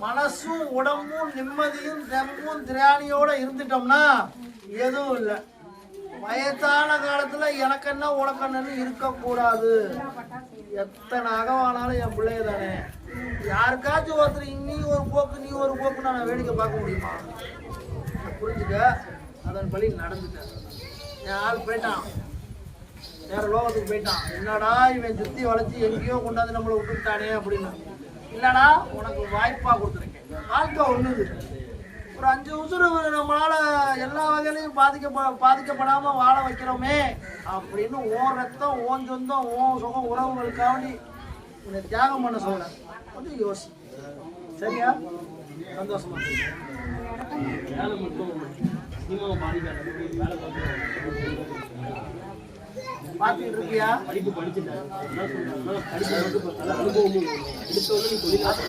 மனசும் உடம்பும் நிம்மதியும் தெம்பும் திராணியோட இருந்துட்டோம்னா எதுவும் இல்லை. வயசான காலத்துல எனக்கு என்ன உனக்கன்னு இருக்கக்கூடாது. எத்தனை அகவானாலும் என் பிள்ளைய தானே. யாருக்காச்சும் ஒருத்தர் நீ ஒரு போக்கு நீ ஒரு போக்கு நான் வேடிக்கை பார்க்க முடியுமா? புரிஞ்சுக்க. அதன் படி நடந்துட்டேன். என் ஆள் போயிட்டான், வேற லோகத்துக்கு போயிட்டான். என்னடா இவன் சுத்தி வளைச்சு எங்கேயோ கொண்டாந்து நம்மளை விட்டுட்டானே அப்படின்னு. இல்லடா, உனக்கு வாய்ப்பா கொடுத்துருக்கேன். வாழ்க்கை ஒண்ணுது. ஒரு 5 உசுறு நம்மளால எல்லா வகையிலையும் பாதிக்கப்படாம வாழ வைக்கிறோமே அப்படின்னு ஓன் ரத்தம் ஓன் சொந்தம் ஓன் சுகம் உறவுகளுக்காண்டி உன்னை தியாகம் பண்ண சொல்ல கொஞ்சம் யோசி. சரியா? சந்தோஷமா பாத்துக்கிட்டு இருக்கியா? படிப்பு படிச்சுட்டேன்.